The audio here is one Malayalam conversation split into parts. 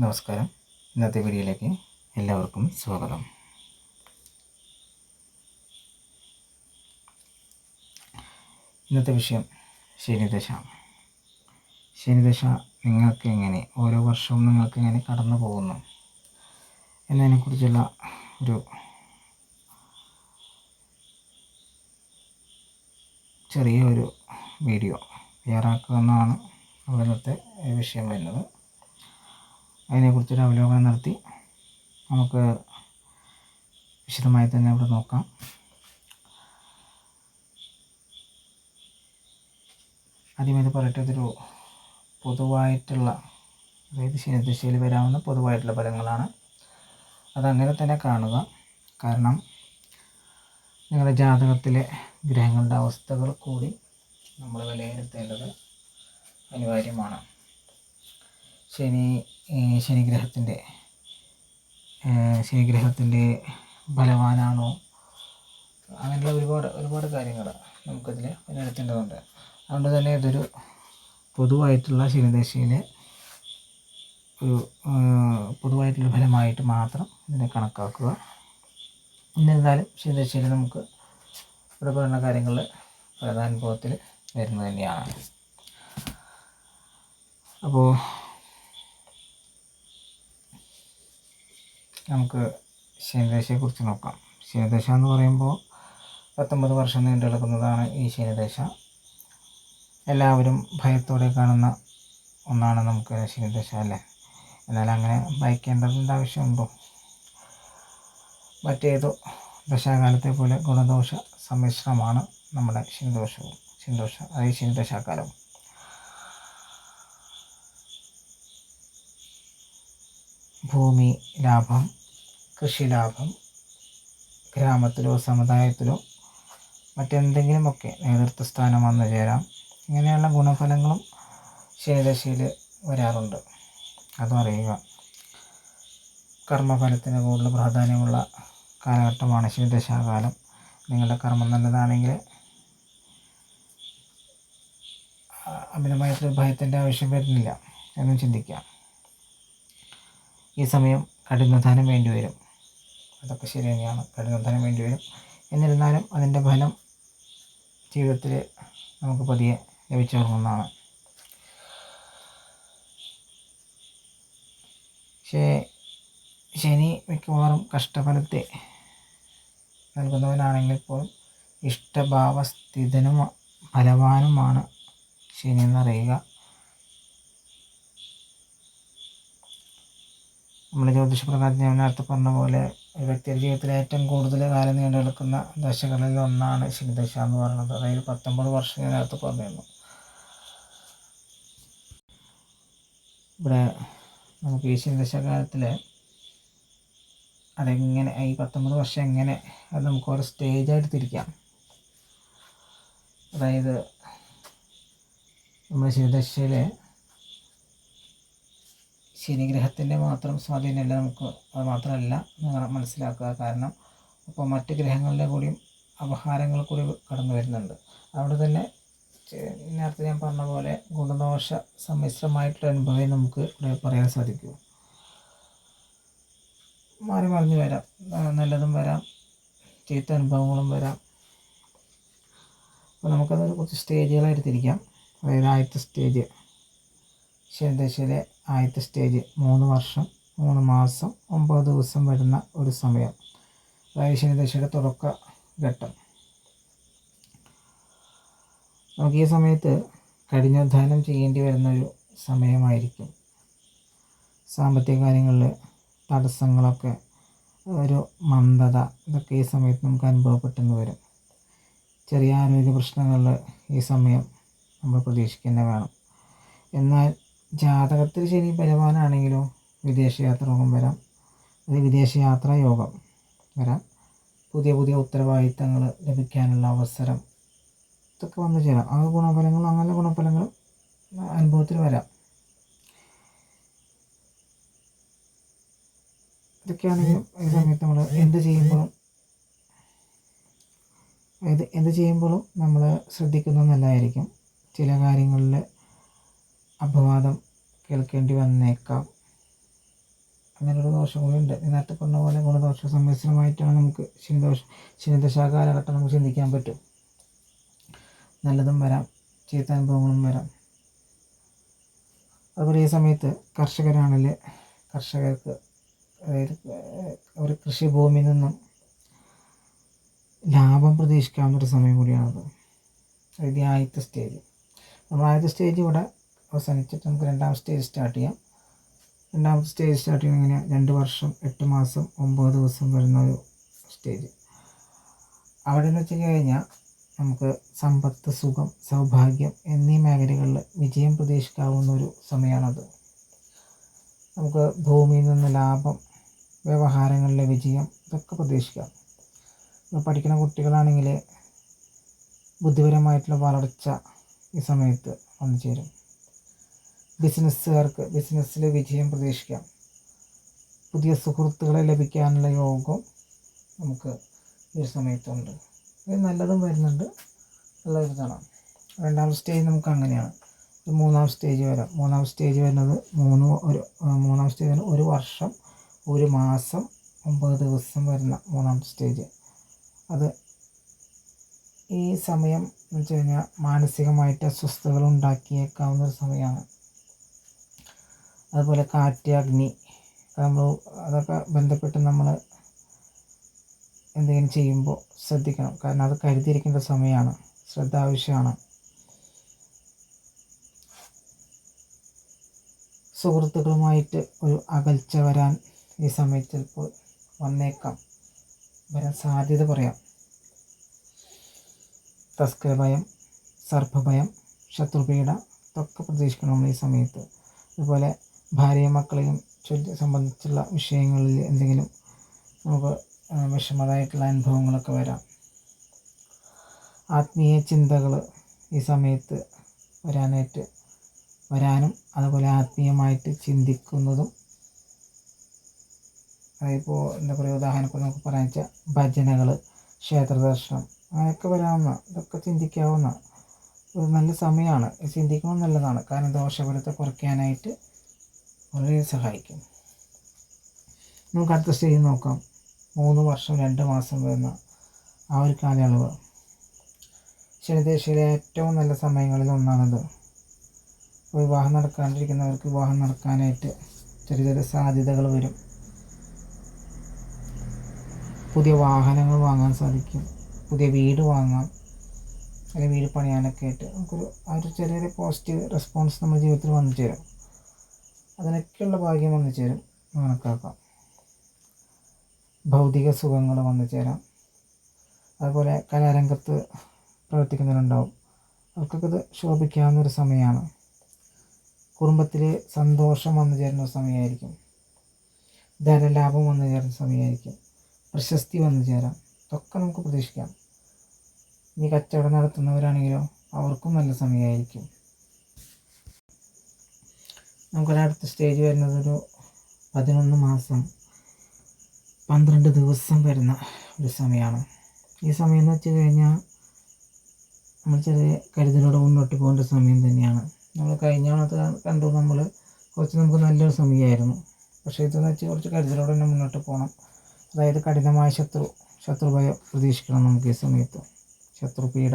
നമസ്കാരം. ഇന്നത്തെ വീഡിയോയിലേക്ക് എല്ലാവർക്കും സ്വാഗതം. ഇന്നത്തെ വിഷയം ശനിദശ. ശനിദശ നിങ്ങൾക്ക് എങ്ങനെ, ഓരോ വർഷവും നിങ്ങൾക്ക് എങ്ങനെ കടന്നു പോകുന്നു എന്നതിനെക്കുറിച്ചുള്ള ഒരു ചെറിയൊരു വീഡിയോ തയ്യാറാക്കുന്നതാണ് നമ്മുടെ ഇന്നത്തെ വിഷയം വരുന്നത്. അതിനെക്കുറിച്ചൊരു അവലോകനം നടത്തി നമുക്ക് വിശദമായി തന്നെ ഇവിടെ നോക്കാം. ആദ്യമായി പറയട്ടെ, ഇതൊരു പൊതുവായിട്ടുള്ള, അതായത് ശനിദശയിൽ വരാവുന്ന പൊതുവായിട്ടുള്ള ഫലങ്ങളാണ്. അതങ്ങനെ തന്നെ കാണുക. കാരണം നിങ്ങളുടെ ജാതകത്തിലെ ഗ്രഹങ്ങളുടെ അവസ്ഥകൾ കൂടി നമ്മൾ വിലയിരുത്തേണ്ടത് അനിവാര്യമാണ്. ശനിഗ്രഹത്തിൻ്റെ ബലവാനാണോ, അങ്ങനെയുള്ള ഒരുപാട് കാര്യങ്ങൾ നമുക്കതിൽ വിലയിരുത്തേണ്ടതുണ്ട്. അതുകൊണ്ട് തന്നെ ഇതൊരു പൊതുവായിട്ടുള്ള ശനിദശയിലെ ഒരു പൊതുവായിട്ടുള്ള ഫലമായിട്ട് മാത്രം ഇതിനെ കണക്കാക്കുക. എന്നിരുന്നാലും ശനിദശയിൽ നമുക്ക് ഇവിടെ പറയുന്ന കാര്യങ്ങൾ പ്രധാനുഭവത്തിൽ വരുന്നത് തന്നെയാണ്. അപ്പോൾ നമുക്ക് ശനിദശയെക്കുറിച്ച് നോക്കാം. ശനിദശ എന്ന് പറയുമ്പോൾ 19 വർഷം നീണ്ടു കിടക്കുന്നതാണ് ഈ ശനിദശ. എല്ലാവരും ഭയത്തോടെ കാണുന്ന ഒന്നാണ് നമുക്ക് ശനിദശ, അല്ലേ? എന്നാൽ അങ്ങനെ ഭയക്കേണ്ടതിൻ്റെ ആവശ്യമുണ്ടോ? മറ്റേതോ ദശാകാലത്തെ പോലെ ഗുണദോഷ സമ്മിശ്രമാണ് നമ്മുടെ അതായത് ശനിദശാകാലം. ഭൂമി ലാഭം, കൃഷി ലാഭം, ഗ്രാമത്തിലോ സമുദായത്തിലോ മറ്റെന്തെങ്കിലുമൊക്കെ നേതൃത്വ സ്ഥാനം വന്നു ചേരാം. ഇങ്ങനെയുള്ള ഗുണഫലങ്ങളും ശനിദശയിൽ വരാറുണ്ട്. അതും അറിയുക. കർമ്മഫലത്തിന് കൂടുതൽ പ്രാധാന്യമുള്ള കാലഘട്ടമാണ് ശനിദശാകാലം. നിങ്ങളുടെ കർമ്മം നല്ലതാണെങ്കിൽ അമിതമായിട്ടുള്ള ഭയത്തിൻ്റെ ആവശ്യം വരുന്നില്ല എന്നും ചിന്തിക്കാം. ഈ സമയം കഠിനാധ്വാനം വേണ്ടി വരും. അതൊക്കെ ശരി തന്നെയാണ്, കഠിനാധ്വാനം വേണ്ടി വരും. എന്നിരുന്നാലും അതിൻ്റെ ഫലം ജീവിതത്തിൽ നമുക്ക് പതിയെ ലഭിച്ചു തുടങ്ങുന്നതാണ്. ശനി മിക്കവാറും കഷ്ടഫലത്തെ നൽകുന്നവനാണെങ്കിൽ പോലും ഇഷ്ടഭാവസ്ഥിതനും ഫലവാനുമാണ് ശനി എന്നറിയുക. നമ്മൾ ജ്യോതിഷപ്രകാരം ഞാൻ നേരത്തെ പറഞ്ഞ പോലെ ഒരു വ്യക്തിയുടെ ജീവിതത്തിൽ ഏറ്റവും കൂടുതൽ കാലം നീണ്ടു നിൽക്കുന്ന ദശകളിൽ ഒന്നാണ് ശനിദശ എന്ന് പറയുന്നത്. അതായത് 19 വർഷം ഞാൻ നേരത്തെ പറഞ്ഞിരുന്നു. ഇവിടെ നമുക്ക് ഈ ശനിദശാകാലത്തിൽ അതെങ്ങനെ, ഈ 19 വർഷം എങ്ങനെ, അത് നമുക്ക് ഓരോ സ്റ്റേജായിട്ട് തിരിക്കാം. അതായത് നമ്മുടെ ശനിദശയിൽ ശനിഗ്രഹത്തിൻ്റെ മാത്രം സ്വാധീനമല്ല, നമുക്ക് അത് മാത്രമല്ല മനസ്സിലാക്കുക. കാരണം അപ്പോൾ മറ്റ് ഗ്രഹങ്ങളുടെ കൂടിയും അപഹാരങ്ങൾ കൂടി കടന്നു വരുന്നുണ്ട്. അതുകൊണ്ട് തന്നെ നേരത്തെ ഞാൻ പറഞ്ഞ പോലെ ഗുണദോഷ സമ്മിശ്രമായിട്ടുള്ള അനുഭവമേ നമുക്ക് ഇവിടെ പറയാൻ സാധിക്കൂ. മാറി മറിഞ്ഞ് വരാം, നല്ലതും വരാം, ചീത്ത അനുഭവങ്ങളും വരാം. അപ്പോൾ നമുക്കതൊരു കുറച്ച് സ്റ്റേജുകളായിട്ട് തിരിക്കാം. അതായത് ആദ്യത്തെ സ്റ്റേജ്, ശനിദശയിലെ ആദ്യത്തെ സ്റ്റേജ് 3 വർഷം 3 മാസം 9 ദിവസം വരുന്ന ഒരു സമയം, അതായത് ശനിദശയുടെ തുടക്ക ഘട്ടം. നമുക്ക് ഈ സമയത്ത് കഠിനാധ്വാനം ചെയ്യേണ്ടി വരുന്നൊരു സമയമായിരിക്കും. സാമ്പത്തിക കാര്യങ്ങളിൽ തടസ്സങ്ങളൊക്കെ, ഒരു മന്ദത, ഇതൊക്കെ ഈ സമയത്ത് നമുക്ക് അനുഭവപ്പെട്ടെന്ന് വരും. ചെറിയ ആരോഗ്യ പ്രശ്നങ്ങളിൽ ഈ സമയം നമ്മൾ പ്രതീക്ഷിക്കുന്നത് വേണം. എന്നാൽ ജാതകത്തിൽ ശനി ബലവാനാണെങ്കിലോ വിദേശയാത്ര യോഗം വരാം. അത് വിദേശയാത്രാ യോഗം വരാം. പുതിയ ഉത്തരവാദിത്തങ്ങൾ ലഭിക്കാനുള്ള അവസരം, ഇതൊക്കെ വന്നു ചേരാം. ആ ഗുണഫലങ്ങളും അങ്ങനെ ഗുണഫലങ്ങളും അനുഭവത്തിൽ വരാം. ഇതൊക്കെയാണെങ്കിലും ഈ സമയത്ത് നമ്മൾ എന്ത് ചെയ്യുമ്പോഴും നമ്മൾ ശ്രദ്ധിക്കുന്നത് നല്ലതായിരിക്കും. ചില കാര്യങ്ങളിൽ അപവാദം കേൾക്കേണ്ടി വന്നേക്കാം. അങ്ങനൊരു ദോഷം കൂടി ഉണ്ട്. നേരത്തെ പറഞ്ഞ പോലെ ഗുണദോഷ സമ്മിശ്രമായിട്ടാണ് നമുക്ക് ശനിദശ കാലഘട്ടം നമുക്ക് ചിന്തിക്കാൻ പറ്റും. നല്ലതും വരാം, ചീത്ത അനുഭവങ്ങളും വരാം. അതുപോലെ ഈ സമയത്ത് കർഷകർക്ക് അതായത് ഒരു കൃഷിഭൂമിയിൽ നിന്നും ലാഭം പ്രതീക്ഷിക്കാവുന്നൊരു സമയം കൂടിയാണത്. അതായത് ആദ്യത്തെ സ്റ്റേജ്. നമ്മൾ ആദ്യത്തെ സ്റ്റേജ് ഇവിടെ അവസാനിച്ചിട്ട് നമുക്ക് രണ്ടാമത്തെ സ്റ്റേജ് സ്റ്റാർട്ട് ചെയ്യാം. രണ്ടാമത്തെ സ്റ്റേജ് സ്റ്റാർട്ട് ചെയ്യുന്നത് എങ്ങനെയാണ്? 2 വർഷം 8 മാസം 9 ദിവസം വരുന്ന ഒരു സ്റ്റേജ്. അവിടെ എന്ന് വെച്ച് കഴിഞ്ഞാൽ നമുക്ക് സമ്പത്ത്, സുഖം, സൗഭാഗ്യം എന്നീ മേഖലകളിൽ വിജയം പ്രതീക്ഷിക്കാവുന്ന ഒരു സമയമാണത്. നമുക്ക് ഭൂമിയിൽ നിന്ന് ലാഭം, വ്യവഹാരങ്ങളിലെ വിജയം, ഇതൊക്കെ പ്രതീക്ഷിക്കാം. പഠിക്കുന്ന കുട്ടികളാണെങ്കിൽ ബുദ്ധിപരമായിട്ടുള്ള വളർച്ച ഈ സമയത്ത് വന്നു ചേരും. ബിസിനസ്സുകാർക്ക് ബിസിനസ്സിൽ വിജയം പ്രതീക്ഷിക്കാം. പുതിയ സുഹൃത്തുക്കളെ ലഭിക്കാനുള്ള യോഗം നമുക്ക് ഈ സമയത്തുണ്ട്. ഇത് നല്ലതും വരുന്നുണ്ട്, നല്ലൊരിതാണ്. രണ്ടാമത്തെ സ്റ്റേജ് നമുക്ക് അങ്ങനെയാണ്. മൂന്നാം സ്റ്റേജ് വരാം. മൂന്നാം സ്റ്റേജ് വരുന്നത് 1 വർഷം 1 മാസം 9 ദിവസം വരുന്ന മൂന്നാമത്തെ സ്റ്റേജ്. അത് ഈ സമയം എന്ന് വെച്ച് കഴിഞ്ഞാൽ മാനസികമായിട്ട് അസ്വസ്ഥതകൾ ഉണ്ടാക്കിയേക്കാവുന്ന ഒരു സമയമാണ്. അതുപോലെ കാറ്റ്, അഗ്നി, അതൊക്കെ ബന്ധപ്പെട്ട് നമ്മൾ എന്തെങ്കിലും ചെയ്യുമ്പോൾ ശ്രദ്ധിക്കണം. കാരണം അത് കരുതിയിരിക്കേണ്ട സമയമാണ്, ശ്രദ്ധ ആവശ്യമാണ്. സുഹൃത്തുക്കളുമായിട്ട് ഒരു അകൽച്ച വരാൻ ഈ സമയത്ത് ചിലപ്പോൾ വരാൻ സാധ്യത പറയാം. തസ്കര ഭയം, സർപ്പഭയം, ശത്രുപീഡ ഇതൊക്കെ പ്രതീക്ഷിക്കണം നമ്മൾ ഈ സമയത്ത്. അതുപോലെ ഭാര്യയും മക്കളെയും സംബന്ധിച്ചുള്ള വിഷയങ്ങളിൽ എന്തെങ്കിലും നമുക്ക് വിഷമതായിട്ടുള്ള അനുഭവങ്ങളൊക്കെ ആത്മീയ ചിന്തകൾ ഈ സമയത്ത് വരാനും അതുപോലെ ആത്മീയമായിട്ട് ചിന്തിക്കുന്നതും, അതിപ്പോൾ എന്താ പറയുക, ഉദാഹരണത്തിന് നമുക്ക് പറയാൻ വെച്ചാൽ ഭജനകൾ, ക്ഷേത്ര ദർശനം, അങ്ങനെയൊക്കെ വരാവുന്ന, ഇതൊക്കെ ചിന്തിക്കാവുന്ന ഒരു നല്ല സമയമാണ്. ചിന്തിക്കുന്നത് നല്ലതാണ്. കാരണം ദോഷഫലത്തെ കുറയ്ക്കാനായിട്ട് വളരെ സഹായിക്കും. നമുക്ക് അടുത്ത സ്റ്റേജ് നോക്കാം. 3 വർഷം 2 മാസം വരുന്ന ആ ഒരു കാലയളവ് ശനിദശയിലെ ഏറ്റവും നല്ല സമയങ്ങളിൽ ഒന്നാണിത്. വിവാഹം നടക്കാണ്ടിരിക്കുന്നവർക്ക് വിവാഹം നടക്കാനായിട്ട് ചെറിയ സാധ്യതകൾ വരും. പുതിയ വാഹനങ്ങൾ വാങ്ങാൻ സാധിക്കും, പുതിയ വീട് വാങ്ങാം, അല്ലെങ്കിൽ വീട് പണിയാനൊക്കെ ആയിട്ട് നമുക്കൊരു ചെറിയൊരു പോസിറ്റീവ് റെസ്പോൺസ് നമ്മുടെ ജീവിതത്തിൽ വന്നു ചേരും. അതിനൊക്കെയുള്ള ഭാഗ്യം വന്നു ചേരും കണക്കാക്കാം. ഭൗതിക സുഖങ്ങൾ വന്നു ചേരാം. അതുപോലെ കലാരംഗത്ത് പ്രവർത്തിക്കുന്നവരുണ്ടാവും, അവർക്കൊക്കെ ഇത് ശോഭിക്കാവുന്നൊരു സമയമാണ്. കുടുംബത്തിൽ സന്തോഷം വന്നു ചേരുന്ന സമയമായിരിക്കും. ധനലാഭം വന്നു ചേരുന്ന സമയമായിരിക്കും. പ്രശസ്തി വന്നു ചേരാം. ഇതൊക്കെ നമുക്ക് പ്രതീക്ഷിക്കാം. ഇനി കച്ചവടം നടത്തുന്നവരാണെങ്കിലോ അവർക്കും നല്ല സമയമായിരിക്കും. നമുക്കൊരടുത്ത സ്റ്റേജ് വരുന്നത് ഒരു 11 മാസം 12 ദിവസം വരുന്ന ഒരു സമയമാണ്. ഈ സമയം എന്ന് വെച്ച് കഴിഞ്ഞാൽ നമ്മൾ ചെറിയ കരുതലോടെ മുന്നോട്ട് പോകേണ്ട സമയം തന്നെയാണ്. നമ്മൾ കഴിഞ്ഞ കണ്ടു, കുറച്ച് നമുക്ക് നല്ലൊരു സമയമായിരുന്നു. പക്ഷേ ഇതെന്ന് വെച്ചാൽ കുറച്ച് കരുതലോടെ തന്നെ മുന്നോട്ട് പോകണം. അതായത് കഠിനമായ ശത്രുഭയം പ്രതീക്ഷിക്കണം നമുക്ക് ഈ സമയത്ത്. ശത്രുപീഡ,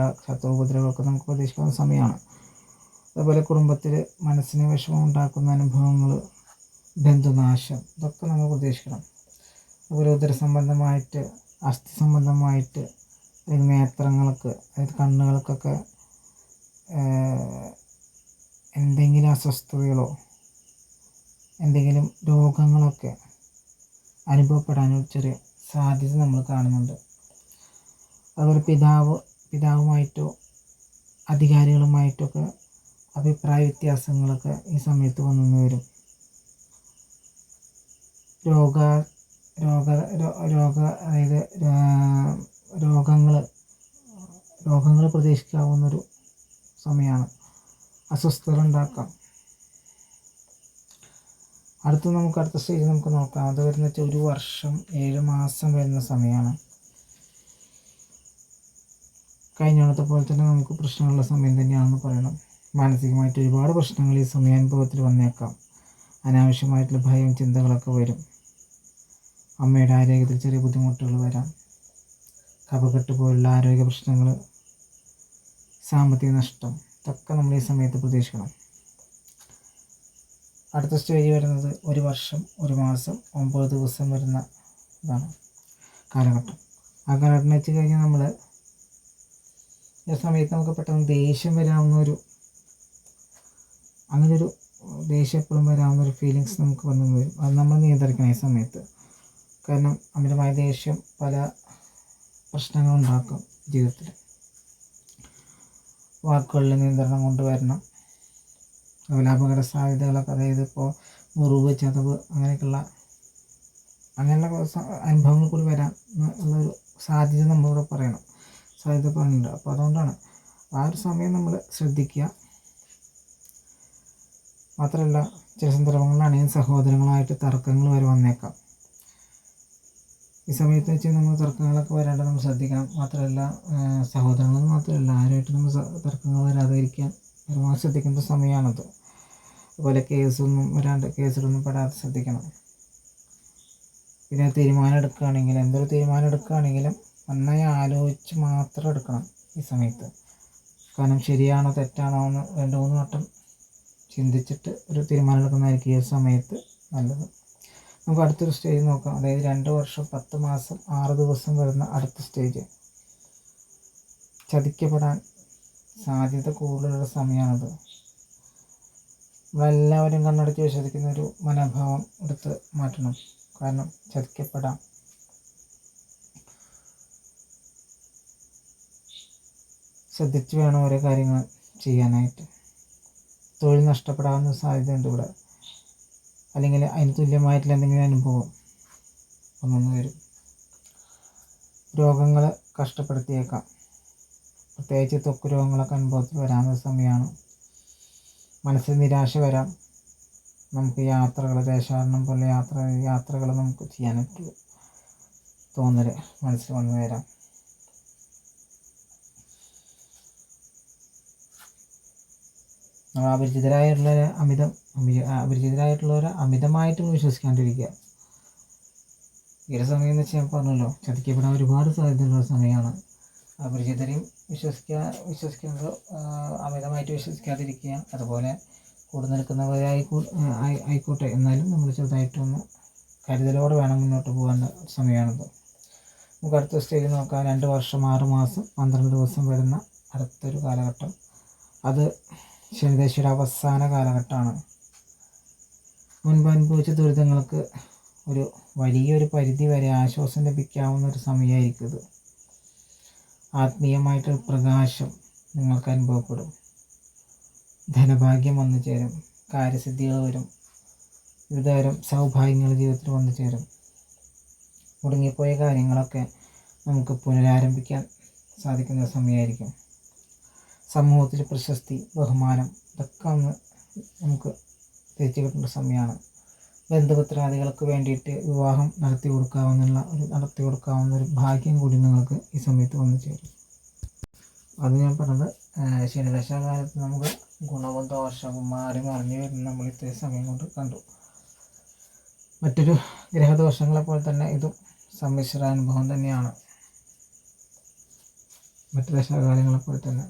ഉപദ്രവമൊക്കെ നമുക്ക് പ്രതീക്ഷിക്കാവുന്ന സമയമാണ്. അതുപോലെ കുടുംബത്തിൽ മനസ്സിന് വിഷമം ഉണ്ടാക്കുന്ന അനുഭവങ്ങൾ, ബന്ധുനാശം, ഇതൊക്കെ നമ്മൾ പ്രതീക്ഷിക്കണം. അതുപോലെ ഉദര സംബന്ധമായിട്ട്, അസ്ഥി സംബന്ധമായിട്ട്, അല്ലെങ്കിൽ നേത്രങ്ങൾക്ക്, അതായത് കണ്ണുകൾക്കൊക്കെ എന്തെങ്കിലും അസ്വസ്ഥതകളോ എന്തെങ്കിലും രോഗങ്ങളൊക്കെ അനുഭവപ്പെടാനൊരു ചെറിയ സാധ്യത നമ്മൾ കാണുന്നുണ്ട്. അതുപോലെ പിതാവുമായിട്ടോ അധികാരികളുമായിട്ടൊക്കെ അഭിപ്രായ വ്യത്യാസങ്ങളൊക്കെ ഈ സമയത്ത് വന്നു വരും. അതായത് രോഗങ്ങൾ പ്രതീക്ഷിക്കാവുന്നൊരു സമയമാണ്. അസ്വസ്ഥത ഉണ്ടാക്കാം. അടുത്ത സ്റ്റേജ് നമുക്ക് നോക്കാം. അത് വരുന്ന വെച്ചാൽ 1 വർഷം 7 മാസം വരുന്ന സമയമാണ്. കഴിഞ്ഞത്തെ പോലെ തന്നെ നമുക്ക് പ്രശ്നമുള്ള സമയം തന്നെയാണെന്ന് പറയണം. മാനസികമായിട്ട് ഒരുപാട് പ്രശ്നങ്ങൾ ഈ സമയാനുഭവത്തിൽ വന്നേക്കാം. അനാവശ്യമായിട്ടുള്ള ഭയം, ചിന്തകളൊക്കെ വരും. അമ്മയുടെ ആരോഗ്യത്തിൽ ചെറിയ ബുദ്ധിമുട്ടുകൾ വരാം. കഫക്കെട്ട് പോലുള്ള ആരോഗ്യ പ്രശ്നങ്ങൾ, സാമ്പത്തിക നഷ്ടം, ഇതൊക്കെ നമ്മൾ ഈ സമയത്ത് പ്രതീക്ഷിക്കണം. അടുത്ത സ്റ്റേജ് വരുന്നത് 1 വർഷം 1 മാസം 9 ദിവസം വരുന്ന ഇതാണ് കാലഘട്ടം. ആ കാലഘട്ടം വെച്ച് കഴിഞ്ഞാൽ നമ്മൾ ഈ സമയത്ത് നമുക്ക് പെട്ടെന്ന് ദേഷ്യം വരാവുന്നൊരു അങ്ങനൊരു ദേഷ്യം എപ്പോഴും വരാവുന്നൊരു ഫീലിങ്സ് നമുക്ക് വന്നു വരും. അത് നമ്മൾ നിയന്ത്രിക്കണം ഈ സമയത്ത്. കാരണം അമിതമായ ദേഷ്യം പല പ്രശ്നങ്ങളുണ്ടാക്കും ജീവിതത്തിൽ. വാക്കുകളിൽ നിയന്ത്രണം കൊണ്ടുവരണം. അതുപോലെ അപകട സാധ്യതകളൊക്കെ, അതായത് ഇപ്പോൾ മുറിവ്, ചതവ്, അങ്ങനെയുള്ള അനുഭവങ്ങൾ കൂടി വരാം എന്നുള്ളൊരു സാധ്യത നമ്മളിവിടെ പറയണം, സാധ്യത പറയുന്നുണ്ട്. അപ്പോൾ അതുകൊണ്ടാണ് ആ ഒരു സമയം നമ്മൾ ശ്രദ്ധിക്കുക. മാത്രമല്ല, ചില സന്ദർഭങ്ങളിലാണെങ്കിൽ സഹോദരങ്ങളായിട്ട് തർക്കങ്ങൾ വരെ വന്നേക്കാം. ഈ സമയത്ത് വെച്ച് നമ്മൾ തർക്കങ്ങളൊക്കെ വരാണ്ട് നമ്മൾ ശ്രദ്ധിക്കണം. മാത്രമല്ല, സഹോദരങ്ങളെന്ന് മാത്രമല്ല, ആരുമായിട്ട് നമ്മൾ തർക്കങ്ങൾ വരാതിരിക്കാൻ ഒരുപാട് ശ്രദ്ധിക്കേണ്ട സമയമാണത്. അതുപോലെ കേസിലൊന്നും പെടാതെ ശ്രദ്ധിക്കണം. പിന്നെ തീരുമാനം എടുക്കുകയാണെങ്കിൽ, എന്തൊരു തീരുമാനം എടുക്കുകയാണെങ്കിലും നന്നായി ആലോചിച്ച് മാത്രം എടുക്കണം ഈ സമയത്ത്. കാരണം ശരിയാണോ തെറ്റാണോ എന്ന് 2-3 വട്ടം ചിന്തിച്ചിട്ട് ഒരു തീരുമാനം എടുക്കുന്നതായിരിക്കും ഈ സമയത്ത് നല്ലത്. നമുക്ക് അടുത്തൊരു സ്റ്റേജ് നോക്കാം. അതായത് 2 വർഷം 10 മാസം 6 ദിവസം വരുന്ന അടുത്ത സ്റ്റേജ്. ചതിക്കപ്പെടാൻ സാധ്യത കൂടുതലുള്ള സമയമാണത്. നമ്മളെല്ലാവരും കണ്ണടച്ച് വിശ്വസിക്കുന്ന ഒരു മനോഭാവം എടുത്ത് മാറ്റണം. കാരണം ചതിക്കപ്പെടാം. ശ്രദ്ധിച്ച് വേണം ഓരോ കാര്യങ്ങൾ ചെയ്യാനായിട്ട്. തൊഴിൽ നഷ്ടപ്പെടാവുന്ന സാധ്യതയുണ്ട് ഇവിടെ. അല്ലെങ്കിൽ അതിന് തുല്യമായിട്ടുള്ള എന്തെങ്കിലും അനുഭവം ഒന്നു വരും. രോഗങ്ങൾ കഷ്ടപ്പെടുത്തിയേക്കാം. പ്രത്യേകിച്ച് ത്വക്ക് രോഗങ്ങളൊക്കെ അനുഭവത്തിൽ വരാവുന്ന സമയമാണ്. മനസ്സിൽ നിരാശ വരാം. നമുക്ക് യാത്രകൾ, ദേശാടനം പോലെ യാത്രകൾ നമുക്ക് ചെയ്യാനായിട്ട് തോന്നൽ മനസ്സിൽ വന്നു വരാം. അപരിചിതരായിട്ടുള്ളവരെ അമിതമായിട്ട് വിശ്വസിക്കാണ്ടിരിക്കുക. ഈ ഒരു സമയം എന്ന് വെച്ചാൽ ഞാൻ പറഞ്ഞല്ലോ, ചതിക്കപ്പെടാൻ ഒരുപാട് സാധ്യതയുള്ള സമയമാണ്. അപരിചിതരെയും വിശ്വസിക്കുന്നത് അമിതമായിട്ട് വിശ്വസിക്കാതിരിക്കുക. അതുപോലെ കൂടെ നിൽക്കുന്നവരായിക്കോട്ടെ, എന്നാലും നമ്മൾ ചെറുതായിട്ടൊന്ന് കരുതലോടെ വേണം മുന്നോട്ട് പോകേണ്ട സമയമാണിത്. നമുക്ക് അടുത്ത സ്റ്റേജ് നോക്കാം. 2 വർഷം 6 മാസം 12 ദിവസം വരുന്ന അടുത്തൊരു കാലഘട്ടം. അത് ശനിദശയുടെ അവസാന കാലഘട്ടമാണ്. മുൻപ് അനുഭവിച്ച ദുരിതങ്ങൾക്ക് ഒരു വലിയൊരു പരിധി വരെ ആശ്വാസം ലഭിക്കാവുന്ന ഒരു സമയമായിരിക്കും ഇത്. ആത്മീയമായിട്ടൊരു പ്രകാശം നിങ്ങൾക്ക് അനുഭവപ്പെടും. ധനഭാഗ്യം വന്നു ചേരും. കാര്യസിദ്ധികൾ വരും. വിവിധതരം സൗഭാഗ്യങ്ങൾ ജീവിതത്തിൽ വന്നു ചേരും. മുടങ്ങിപ്പോയ കാര്യങ്ങളൊക്കെ നമുക്ക് പുനരാരംഭിക്കാൻ സാധിക്കുന്ന സമയമായിരിക്കും. സമൂഹത്തിൽ പ്രശസ്തി, ബഹുമാനം, ഇതൊക്കെ നമുക്ക് തിരിച്ചു കിട്ടേണ്ട സമയമാണ്. ബന്ധുമിത്രാദികൾക്ക് വേണ്ടിയിട്ട് വിവാഹം നടത്തി കൊടുക്കാവുന്ന ഒരു ഭാഗ്യം കൂടി നിങ്ങൾക്ക് ഈ സമയത്ത് വന്നു ചേരും. അത് ഞാൻ പറഞ്ഞത് ശനിദശാകാലത്ത് നമുക്ക് ഗുണവും ദോഷവും മാറി മറിഞ്ഞു വരുന്ന നമ്മൾ ഇത്രയും സമയം കൊണ്ട് കണ്ടു. മറ്റൊരു ഗ്രഹദോഷങ്ങളെ പോലെ തന്നെ ഇതും സമ്മിശ്രാനുഭവം തന്നെയാണ്. മറ്റു ദശാകാലങ്ങളെ പോലെ തന്നെ.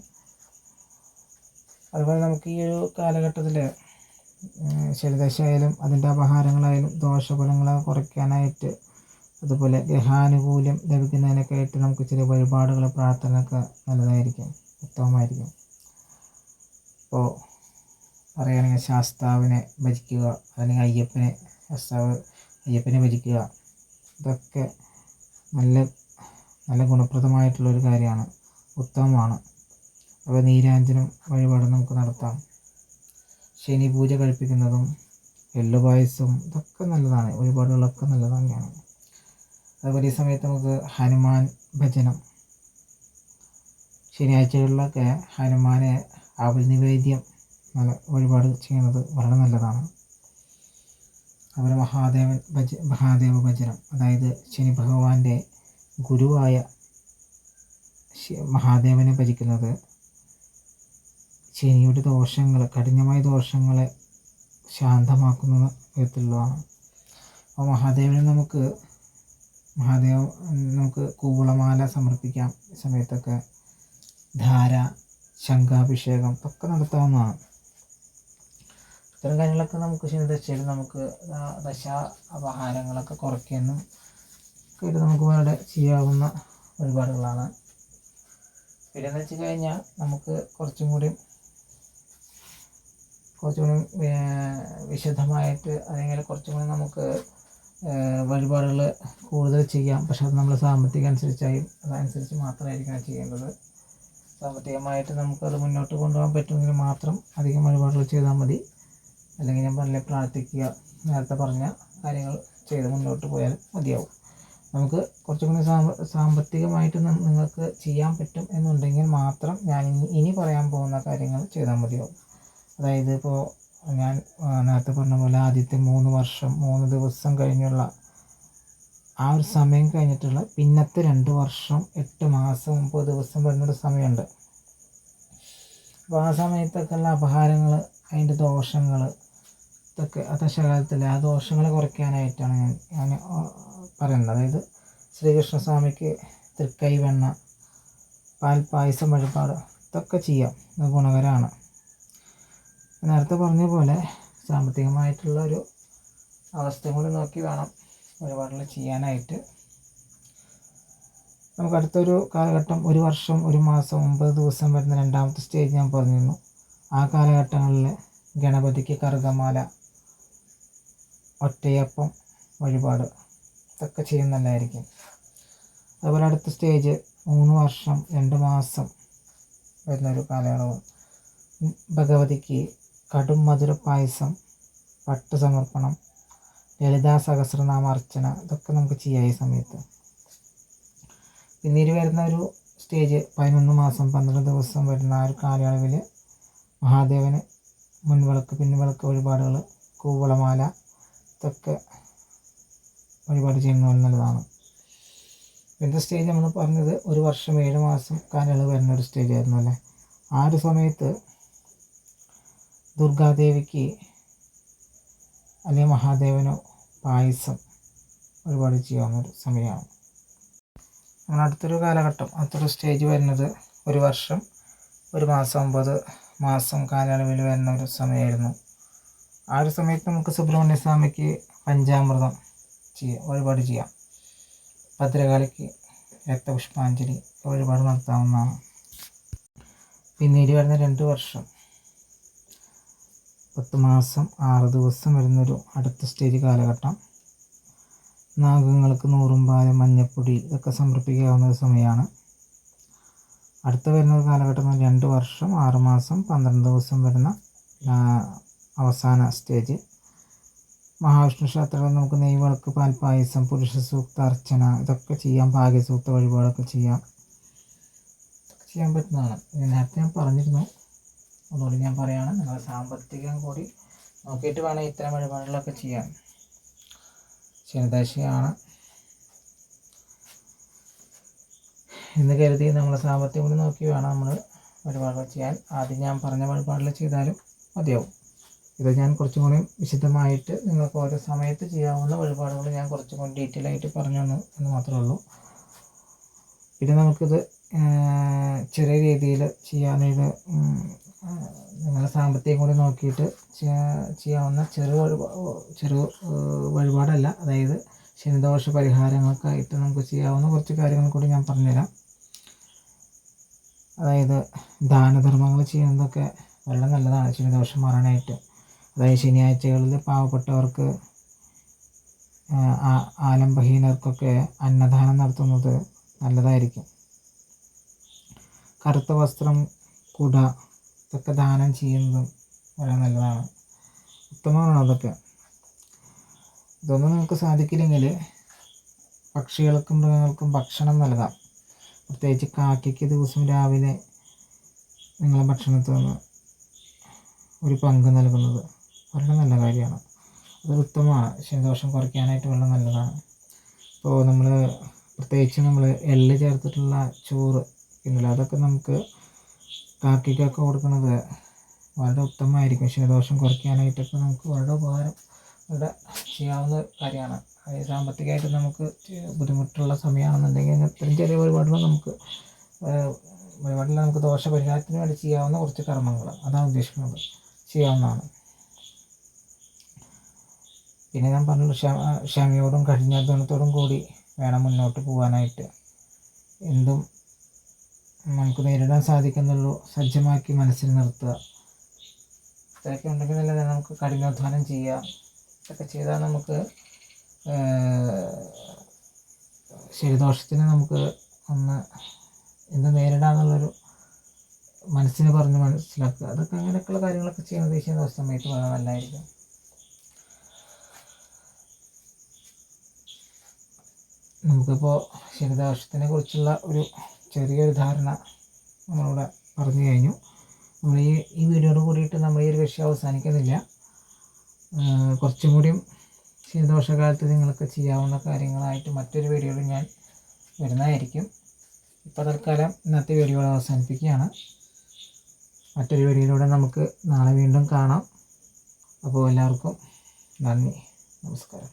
അതുപോലെ നമുക്ക് ഈ ഒരു കാലഘട്ടത്തിൽ ശനിദശയായാലും അതിൻ്റെ അപഹാരങ്ങളായാലും ദോഷഫലങ്ങളെ കുറയ്ക്കാനായിട്ട്, അതുപോലെ ഗ്രഹാനുകൂല്യം ലഭിക്കുന്നതിനൊക്കെ ആയിട്ട് നമുക്ക് ചെറിയ വഴിപാടുകൾ, പ്രാർത്ഥനയൊക്കെ നല്ലതായിരിക്കും, ഉത്തമമായിരിക്കും. ഇപ്പോൾ പറയുകയാണെങ്കിൽ ശാസ്താവിനെ ഭജിക്കുക, അല്ലെങ്കിൽ അയ്യപ്പനെ ഭജിക്കുക, ഇതൊക്കെ നല്ല ഗുണപ്രദമായിട്ടുള്ളൊരു കാര്യമാണ്, ഉത്തമമാണ്. അപ്പോൾ നീരാഞ്ജനം വഴിപാട് നമുക്ക് നടത്താം. ശനി പൂജ കഴിപ്പിക്കുന്നതും എള്ളുപായസവും ഇതൊക്കെ നല്ലതാണ്. വഴിപാടുകളൊക്കെ നല്ലത് തന്നെയാണ്. അതുപോലെ ഈ സമയത്ത് നമുക്ക് ഹനുമാൻ ഭജനം, ശനിയാഴ്ചകളിലൊക്കെ ഹനുമാനെ അവൽ നിവേദ്യം വഴിപാട് ചെയ്യുന്നത് വളരെ നല്ലതാണ്. അതുപോലെ മഹാദേവ ഭജനം, അതായത് ശനി ഭഗവാന്റെ ഗുരുവായ മഹാദേവനെ ഭജിക്കുന്നത് ശനിയുടെ കഠിനമായ ദോഷങ്ങളെ ശാന്തമാക്കുന്ന വിധത്തിലുള്ളതാണ്. അപ്പോൾ മഹാദേവനെ നമുക്ക് മഹാദേവ നമുക്ക് കൂവളമാല സമർപ്പിക്കാം. ഈ സമയത്തൊക്കെ ധാര, ശംഖാഭിഷേകം ഒക്കെ നടത്താവുന്നതാണ്. ഇത്തരം കാര്യങ്ങളൊക്കെ നമുക്ക് ശനിദശയിൽ നമുക്ക് ദശ അപഹാരങ്ങളൊക്കെ കുറയ്ക്കാനും ഒക്കെ നമുക്ക് വളരെ ചെയ്യാവുന്ന വഴിപാടുകളാണ്. പിന്നെയെന്ന് വെച്ച് കഴിഞ്ഞാൽ നമുക്ക് കുറച്ചും കൂടി വിശദമായിട്ട് അല്ലെങ്കിൽ കുറച്ചും കൂടി നമുക്ക് വഴിപാടുകൾ കൂടുതൽ ചെയ്യാം. പക്ഷെ അത് നമ്മൾ സാമ്പത്തികം അതനുസരിച്ച് മാത്രമായിരിക്കണം ചെയ്യേണ്ടത്. സാമ്പത്തികമായിട്ട് നമുക്കത് മുന്നോട്ട് കൊണ്ടുപോകാൻ പറ്റുമെങ്കിൽ മാത്രം അധികം വഴിപാടുകൾ ചെയ്താൽ മതി. അല്ലെങ്കിൽ ഞാൻ പറഞ്ഞ പ്രാർത്ഥിക്കുക, നേരത്തെ പറഞ്ഞ കാര്യങ്ങൾ ചെയ്ത് മുന്നോട്ട് പോയാൽ മതിയാവും. നമുക്ക് കുറച്ചും കൂടി സാമ്പത്തികമായിട്ട് നിങ്ങൾക്ക് ചെയ്യാൻ പറ്റും എന്നുണ്ടെങ്കിൽ മാത്രം ഞാൻ ഇനി പറയാൻ പോകുന്ന കാര്യങ്ങൾ ചെയ്താൽ മതിയാവും. അതായത് ഇപ്പോൾ ഞാൻ നേരത്തെ പറഞ്ഞ പോലെ ആദ്യത്തെ 3 വർഷം 3 ദിവസം കഴിഞ്ഞുള്ള ആ ഒരു സമയം കഴിഞ്ഞിട്ടുള്ള പിന്നത്തെ 2 വർഷം 8 മാസം 9 ദിവസം വരുന്നൊരു സമയമുണ്ട്. അപ്പോൾ ആ സമയത്തൊക്കെയുള്ള അപഹാരങ്ങൾ, അതിൻ്റെ ദോഷങ്ങൾ ഇതൊക്കെ ദശകാലത്തിലെ ആ ദോഷങ്ങൾ കുറയ്ക്കാനായിട്ടാണ് ഞാൻ പറയുന്നത്. അതായത് ശ്രീകൃഷ്ണസ്വാമിക്ക് തൃക്കൈവെണ്ണ, പാൽപ്പായസം വഴിപാട് ഇതൊക്കെ ചെയ്യാം, ഇത് ഗുണകരമാണ്. നേരത്തെ പറഞ്ഞ പോലെ സാമ്പത്തികമായിട്ടുള്ളൊരു അവസ്ഥയും കൂടി നോക്കി വേണം വഴിപാടുകൾ ചെയ്യാനായിട്ട്. നമുക്ക് അടുത്തൊരു കാലഘട്ടം 1 വർഷം 1 മാസം 9 ദിവസം വരുന്ന 2ാമത്തെ സ്റ്റേജ് ഞാൻ പറഞ്ഞിരുന്നു. ആ കാലഘട്ടങ്ങളിൽ ഗണപതിക്ക് കറുകമാല, ഒറ്റയപ്പം വഴിപാട് ഇതൊക്കെ ചെയ്യുന്നതല്ലായിരിക്കും. അതുപോലെ അടുത്ത സ്റ്റേജ് 3 വർഷം 2 മാസം വരുന്നൊരു കാലയളവ് ഭഗവതിക്ക് കടും മധുര പായസം, പട്ട് സമർപ്പണം, ലളിതാ സഹസ്രനാമ അർച്ചന ഇതൊക്കെ നമുക്ക് ചെയ്യാം ഈ സമയത്ത്. പിന്നീട് വരുന്ന ഒരു സ്റ്റേജ് 11 മാസം 12 ദിവസം വരുന്ന ആ ഒരു കാലയളവിൽ മഹാദേവന് മുൻവിളക്ക് പിൻവിളക്ക് വഴിപാടുകൾ, കൂവളമാല ഇതൊക്കെ വഴിപാട് ചെയ്യുന്നത് നല്ലതാണ്. ഇന്നത്തെ സ്റ്റേജ് നമ്മൾ പറഞ്ഞത് 1 വർഷം 7 മാസം കാലയളവ് വരുന്ന ഒരു സ്റ്റേജ് ആയിരുന്നു അല്ലേ. ആ ഒരു സമയത്ത് ദുർഗാദേവിക്ക് അല്ലെങ്കിൽ മഹാദേവനോ പായസം വഴിപാട് ചെയ്യാവുന്നൊരു സമയമാണ്. അങ്ങനെ അടുത്തൊരു കാലഘട്ടം, അടുത്തൊരു സ്റ്റേജ് വരുന്നത് 1 വർഷം 1 മാസം 9 മാസം കാലയളവിൽ വരുന്ന ഒരു സമയമായിരുന്നു. ആ ഒരു സമയത്ത് നമുക്ക് സുബ്രഹ്മണ്യ സ്വാമിക്ക് പഞ്ചാമൃതം വഴിപാട് ചെയ്യാം. ഭദ്രകാളിക്ക് രക്തപുഷ്പാഞ്ജലി വഴിപാട് നടത്താവുന്നതാണ്. പിന്നീട് വരുന്ന 2 വർഷം 10 മാസം 6 ദിവസം വരുന്നൊരു അടുത്ത സ്റ്റേജ് കാലഘട്ടം നാഗങ്ങൾക്ക് നൂറും പാലും മഞ്ഞപ്പൊടി ഇതൊക്കെ സമർപ്പിക്കാവുന്ന ഒരു സമയമാണ്. അടുത്ത വരുന്ന കാലഘട്ടം 2 വർഷം 6 മാസം 12 ദിവസം വരുന്ന അവസാന സ്റ്റേജ് മഹാവിഷ്ണു ക്ഷേത്രത്തിൽ നമുക്ക് നെയ്വിളക്ക്, പാൽപ്പായസം, പുരുഷ സൂക്ത അർച്ചന ഇതൊക്കെ ചെയ്യാം. ഭാഗ്യസൂക്ത വഴിപാടൊക്കെ ചെയ്യാം, ഇതൊക്കെ ചെയ്യാൻ പറ്റുന്നതാണ്. നേരത്തെ ഞാൻ പറഞ്ഞിരുന്നു, അതുകൊണ്ട് ഞാൻ പറയുകയാണ്, നിങ്ങളുടെ സാമ്പത്തികം കൂടി നോക്കിയിട്ട് വേണം ഇത്തരം വഴിപാടുകളൊക്കെ ചെയ്യാൻ. ശനിദശയാണ് എന്ന് കരുതി നമ്മളെ സാമ്പത്തികം കൂടി നോക്കി വേണം നമ്മൾ വഴിപാടുകൾ ചെയ്യാൻ. ആദ്യം ഞാൻ പറഞ്ഞ വഴിപാടുകൾ ചെയ്താലും മതിയാവും. ഇത് ഞാൻ കുറച്ചും കൂടി വിശദമായിട്ട് നിങ്ങൾക്ക് ഓരോ സമയത്ത് ചെയ്യാവുന്ന വഴിപാടുകൾ ഞാൻ കുറച്ചും കൂടി ഡീറ്റെയിൽ ആയിട്ട് പറഞ്ഞു തന്നു എന്ന് മാത്രമേ ഉള്ളൂ. പിന്നെ നമുക്കിത് ചെറിയ രീതിയിൽ ചെയ്യാനായിട്ട് നിങ്ങളുടെ സാമ്പത്തികം കൂടി നോക്കിയിട്ട് ചെയ്യാവുന്ന ചെറു വഴിപാടല്ല, അതായത് ശനിദോഷ പരിഹാരങ്ങൾക്കായിട്ട് നമുക്ക് ചെയ്യാവുന്ന കുറച്ച് കാര്യങ്ങൾ കൂടി ഞാൻ പറഞ്ഞുതരാം. അതായത് ദാനധർമ്മങ്ങൾ ചെയ്യുന്നതൊക്കെ വളരെ നല്ലതാണ് ശനിദോഷം മാറാനായിട്ട്. അതായത് ശനിയാഴ്ചകളിൽ പാവപ്പെട്ടവർക്ക്, ആലംബഹീനർക്കൊക്കെ അന്നദാനം നടത്തുന്നത് നല്ലതായിരിക്കും. കറുത്ത വസ്ത്രം, കുട ഇതൊക്കെ ദാനം ചെയ്യുന്നതും വളരെ നല്ലതാണ്, ഉത്തമമാണ് അതൊക്കെ. ഇതൊന്നും നിങ്ങൾക്ക് സാധിക്കില്ലെങ്കിൽ പക്ഷികൾക്കും മൃഗങ്ങൾക്കും ഭക്ഷണം നൽകാം. പ്രത്യേകിച്ച് കാക്കയ്ക്ക് ദിവസം രാവിലെ നിങ്ങളെ ഭക്ഷണത്തിൽ നിന്ന് ഒരു പങ്ക് നൽകുന്നത് വളരെ നല്ല കാര്യമാണ്. അതൊരു ഉത്തമമാണ്, ശനിദോഷം കുറയ്ക്കാനായിട്ട് വളരെ നല്ലതാണ്. ഇപ്പോൾ നമ്മൾ പ്രത്യേകിച്ച് നമ്മൾ എള്ള് ചേർത്തിട്ടുള്ള ചോറ് ഇന്നലെ അതൊക്കെ നമുക്ക് കാക്കയ്ക്കൊക്കെ കൊടുക്കുന്നത് വളരെ ഉത്തമമായിരിക്കും. ശനിദോഷം കുറയ്ക്കാനായിട്ടൊക്കെ നമുക്ക് വളരെ ഉപകാരം ഇവിടെ ചെയ്യാവുന്ന കാര്യമാണ്. സാമ്പത്തികമായിട്ട് നമുക്ക് ബുദ്ധിമുട്ടുള്ള സമയമാണെന്നുണ്ടെങ്കിൽ ഇത്രയും ചെറിയ വഴിപാടുകൾ നമുക്ക് വഴിപാടിൽ നമുക്ക് ദോഷപരിഹാരത്തിന് വേണ്ടി ചെയ്യാവുന്ന കുറച്ച് കർമ്മങ്ങൾ, അതാണ് ഉദ്ദേശിക്കുന്നത്, ചെയ്യാവുന്നതാണ്. പിന്നെ ഞാൻ പറഞ്ഞു, ക്ഷമയോടും കഠിനാധ്വാനത്തോടും കൂടി വേണം മുന്നോട്ട് പോകാനായിട്ട്. എന്തും നമുക്ക് നേരിടാൻ സാധിക്കുന്നുള്ളൂ, സജ്ജമാക്കി മനസ്സിൽ നിർത്തുക. ഇത്രയൊക്കെ ഉണ്ടെങ്കിൽ തന്നെ നമുക്ക് കഠിനാധ്വാനം ചെയ്യാം. ഇതൊക്കെ ചെയ്താൽ നമുക്ക് ശനിദോഷത്തിന് നമുക്ക് ഒന്ന് എന്ത് നേരിടാമെന്നുള്ളൊരു മനസ്സിന് പറഞ്ഞ് മനസ്സിലാക്കുക. അതൊക്കെ അങ്ങനെയൊക്കെയുള്ള കാര്യങ്ങളൊക്കെ ചെയ്യുന്നത് ശനിദോഷ സമയത്ത് വളരെ നല്ലതായിരിക്കും. നമുക്കിപ്പോൾ ശനിദോഷത്തിനെ കുറിച്ചുള്ള ഒരു ചെറിയൊരു ധാരണ നമ്മളിവിടെ പറഞ്ഞു കഴിഞ്ഞു. നമ്മൾ ഈ വീഡിയോയോട് കൂടിയിട്ട് നമ്മൾ ഈ ഒരു വിഷയം അവസാനിക്കുന്നില്ല. കുറച്ചും കൂടിയും ശനിദോഷകാലത്ത് നിങ്ങൾക്ക് ചെയ്യാവുന്ന കാര്യങ്ങളായിട്ട് മറ്റൊരു വീഡിയോയിൽ ഞാൻ വരുന്നതായിരിക്കും. ഇപ്പോൾ തൽക്കാലം ഇന്നത്തെ വീഡിയോ അവസാനിപ്പിക്കുകയാണ്. മറ്റൊരു വീഡിയോയിലൂടെ നമുക്ക് നാളെ വീണ്ടും കാണാം. അപ്പോൾ എല്ലാവർക്കും നന്ദി, നമസ്കാരം.